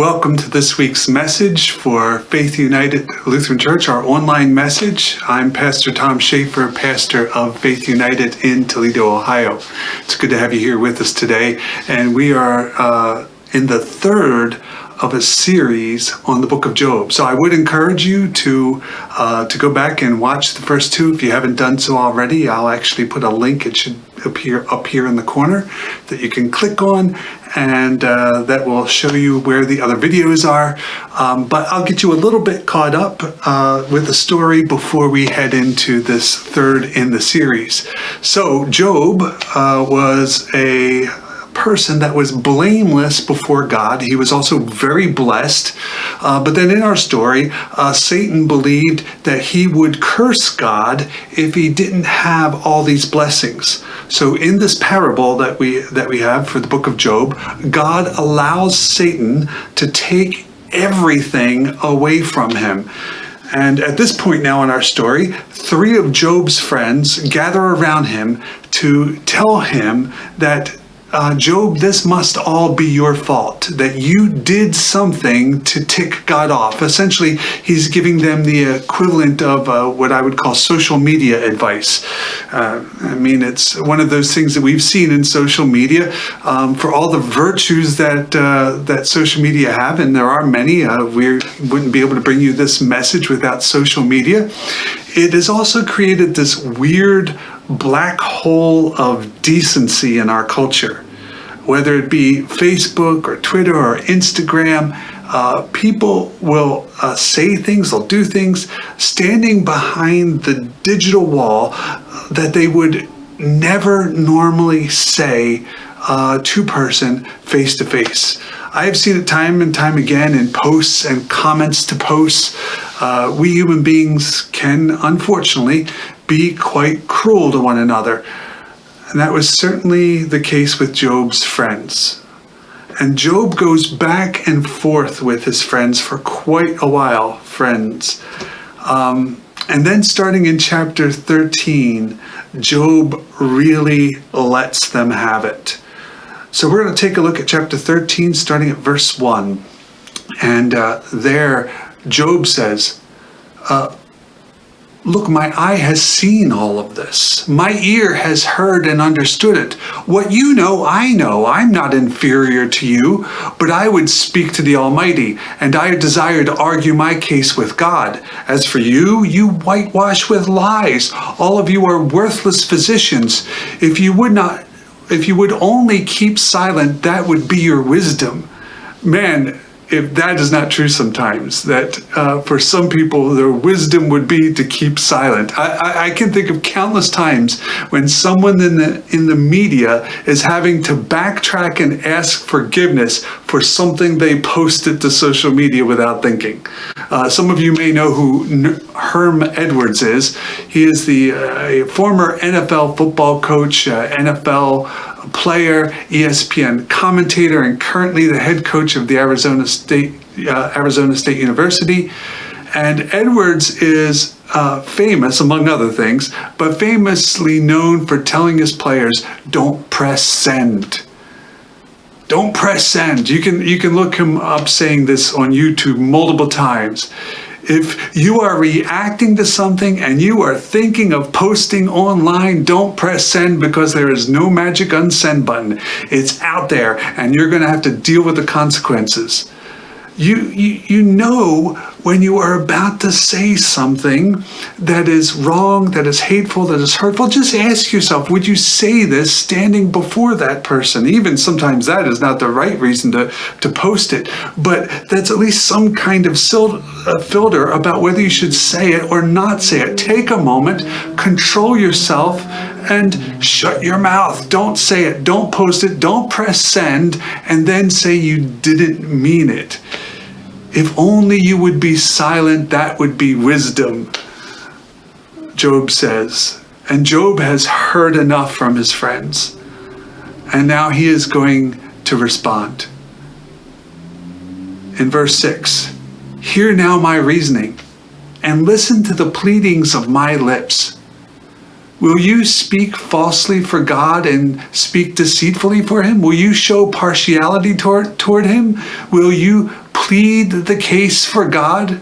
Welcome to this week's message for Faith United Lutheran Church, our online message. I'm Pastor Tom Schaeffer, pastor of Faith United in Toledo, Ohio. It's good to have you here with us today. And we are in the third of a series on the book of Job. So I would encourage you to go back and watch the first two. If you haven't done so already, I'll actually put a link. It should appear up here in the corner that you can click on, and that will show you where the other videos are. But I'll get you a little bit caught up with the story before we head into this third in the series. So Job was a person that was blameless before God. He was also very blessed. But then in our story, Satan believed that he would curse God if he didn't have all these blessings. So in this parable that we have for the book of Job, God allows Satan to take everything away from him. And at this point now in our story, 3 of Job's friends gather around him to tell him that Job, this must all be your fault, that you did something to tick God off. Essentially, he's giving them the equivalent of what I would call social media advice. It's one of those things that we've seen in social media. For all the virtues that social media have, and there are many, we wouldn't be able to bring you this message without social media. It has also created this weird black hole of decency in our culture. Whether it be Facebook or Twitter or Instagram, people will say things, they'll do things, standing behind the digital wall that they would never normally say to person face to face. I have seen it time and time again in posts and comments to posts. We human beings can, unfortunately, be quite cruel to one another. And that was certainly the case with Job's friends. And Job goes back and forth with his friends for quite a while, friends. And then starting in chapter 13, Job really lets them have it. So we're going to take a look at chapter 13, starting at verse 1. And there, Job says, "Look, my eye has seen all of this. My ear has heard and understood it. What you know, I know. I'm not inferior to you, but I would speak to the Almighty, and I desire to argue my case with God. As for you, you whitewash with lies. All of you are worthless physicians. If you would only keep silent, that would be your wisdom." Man, if that is not true sometimes, that for some people, their wisdom would be to keep silent. I can think of countless times when someone in the media is having to backtrack and ask forgiveness for something they posted to social media without thinking. Some of you may know who Herm Edwards is. He is the former NFL football coach, NFL player, ESPN commentator, and currently the head coach of the Arizona State University. And Edwards is famous, among other things, but famously known for telling his players, "Don't press send. Don't press send." You can look him up saying this on YouTube multiple times. If you are reacting to something and you are thinking of posting online, don't press send, because there is no magic unsend button. It's out there and you're going to have to deal with the consequences. You know when you are about to say something that is wrong, that is hateful, that is hurtful. Just ask yourself, would you say this standing before that person? Even sometimes that is not the right reason to post it, but that's at least some kind of filter about whether you should say it or not say it. Take a moment, control yourself, and shut your mouth. Don't say it, don't post it, don't press send, and then say you didn't mean it. If only you would be silent, that would be wisdom, Job says. And Job has heard enough from his friends. And now he is going to respond. In verse 6, "Hear now my reasoning, and listen to the pleadings of my lips. Will you speak falsely for God and speak deceitfully for him? Will you show partiality toward him? Will you plead the case for God?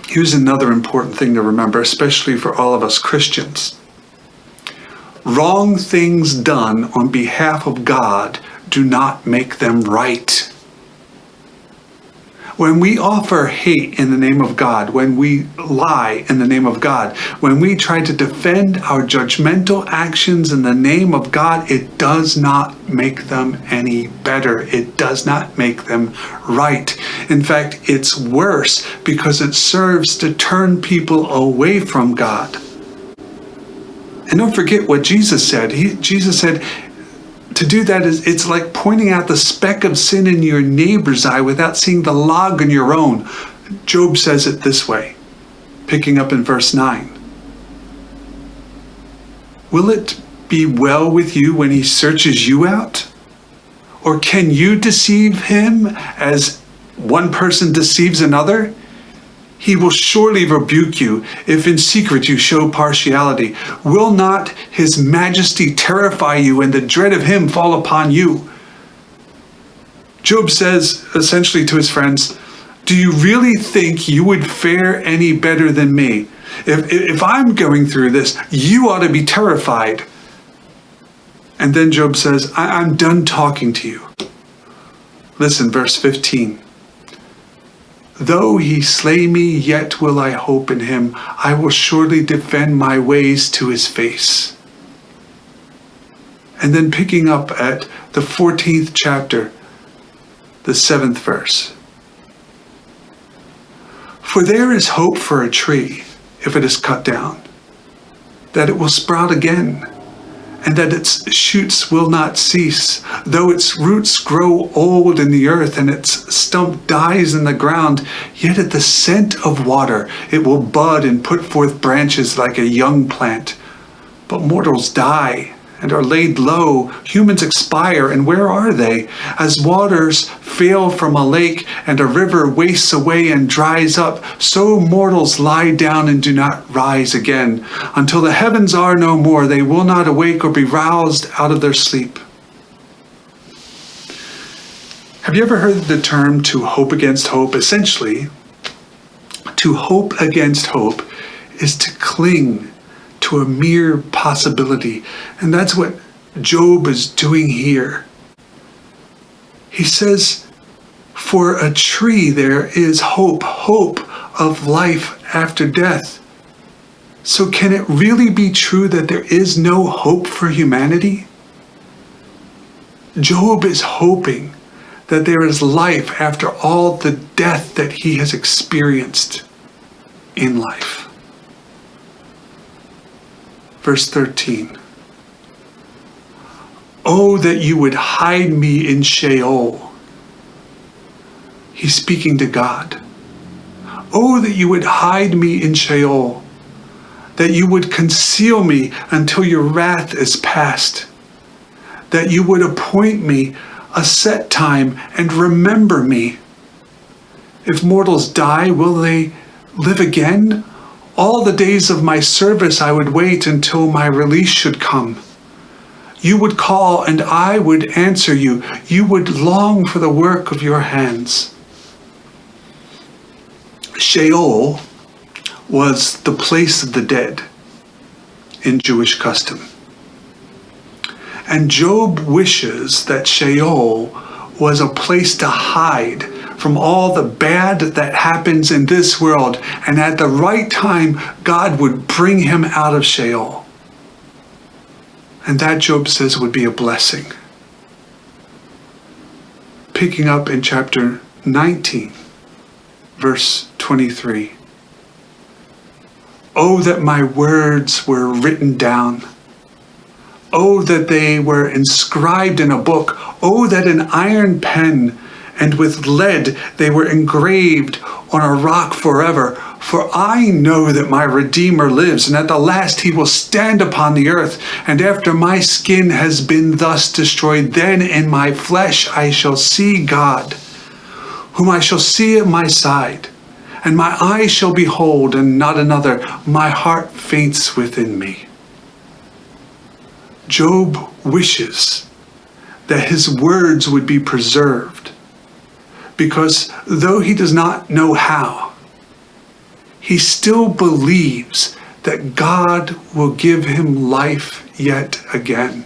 Here's another important thing to remember, especially for all of us Christians. Wrong things done on behalf of God do not make them right. When we offer hate in the name of God, when we lie in the name of God, when we try to defend our judgmental actions in the name of God, it does not make them any better. It does not make them right. In fact, it's worse because it serves to turn people away from God. And don't forget what Jesus said. Jesus said, to do that it's like pointing out the speck of sin in your neighbor's eye without seeing the log in your own. Job says it this way, picking up in verse 9. Will it be well with you when he searches you out? Or can you deceive him as one person deceives another? He will surely rebuke you if in secret you show partiality. Will not his majesty terrify you and the dread of him fall upon you? Job says essentially to his friends, do you really think you would fare any better than me? If I'm going through this, you ought to be terrified. And then Job says, I'm done talking to you. Listen, verse 15. Though he slay me, yet will I hope in him. I will surely defend my ways to his face. And then picking up at the 14th chapter, the 7th verse. For there is hope for a tree, if it is cut down, that it will sprout again, and that its shoots will not cease. Though its roots grow old in the earth and its stump dies in the ground, yet at the scent of water it will bud and put forth branches like a young plant. But mortals die and are laid low. Humans expire, and where are they? As waters fail from a lake and a river wastes away and dries up, so mortals lie down and do not rise again. Until the heavens are no more, they will not awake or be roused out of their sleep. Have you ever heard the term to hope against hope? Essentially, to hope against hope is to cling to a mere possibility. And that's what Job is doing here. He says, for a tree there is hope of life after death. So can it really be true that there is no hope for humanity? Job is hoping that there is life after all the death that he has experienced in life. Verse 13. Oh, that you would hide me in Sheol. He's speaking to God. Oh, that you would hide me in Sheol, that you would conceal me until your wrath is past, that you would appoint me a set time and remember me. If mortals die, will they live again? All the days of my service I would wait until my release should come. You would call and I would answer you. You would long for the work of your hands. Sheol was the place of the dead in Jewish custom. And Job wishes that Sheol was a place to hide from all the bad that happens in this world, and at the right time, God would bring him out of Sheol. And that, Job says, would be a blessing. Picking up in chapter 19, verse 23. Oh, that my words were written down. Oh, that they were inscribed in a book. Oh, that an iron pen and with lead they were engraved on a rock forever. For I know that my Redeemer lives, and at the last he will stand upon the earth. And after my skin has been thus destroyed, then in my flesh I shall see God, whom I shall see at my side. And my eyes shall behold, and not another. My heart faints within me. Job wishes that his words would be preserved, because though he does not know how, he still believes that God will give him life yet again,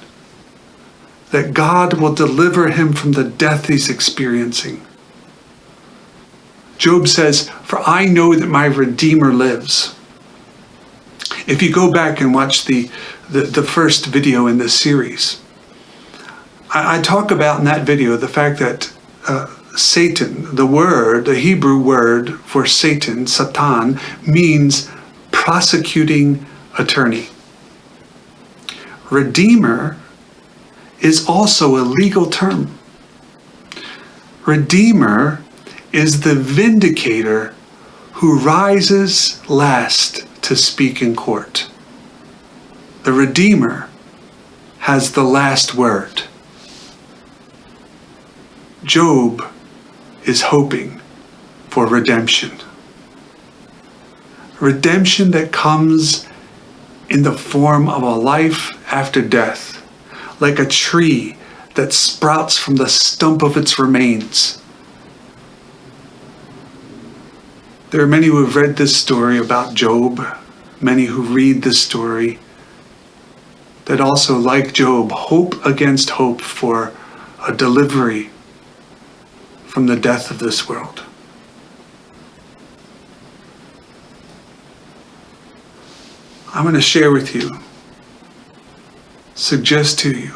that God will deliver him from the death he's experiencing. Job says, "For I know that my Redeemer lives." If you go back and watch the first video in this series, I talk about in that video the fact that Satan, the Hebrew word for Satan, Satan, means prosecuting attorney. Redeemer is also a legal term. Redeemer is the vindicator who rises last to speak in court. The Redeemer has the last word. Job is hoping for redemption. Redemption that comes in the form of a life after death, like a tree that sprouts from the stump of its remains. There are many who have read this story about Job, many who read this story, that also, like Job, hope against hope for a delivery from the death of this world. I'm going to share with you, suggest to you,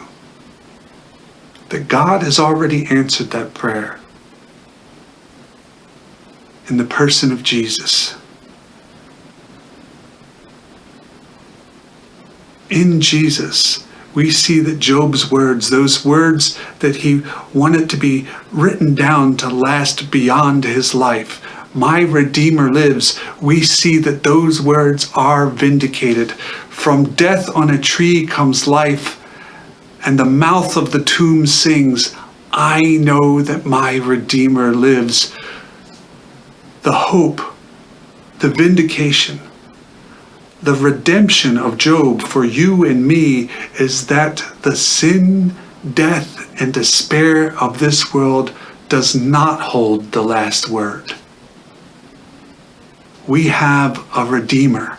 that God has already answered that prayer in the person of Jesus. In Jesus, we see that Job's words, those words that he wanted to be written down to last beyond his life, "My Redeemer lives," we see that those words are vindicated. From death on a tree comes life, and the mouth of the tomb sings, "I know that my Redeemer lives." The hope, the vindication, the redemption of Job for you and me is that the sin, death, and despair of this world does not hold the last word. We have a Redeemer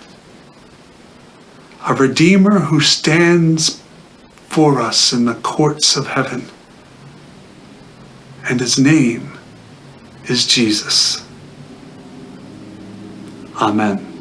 who stands for us in the courts of heaven, and his name is Jesus. Amen.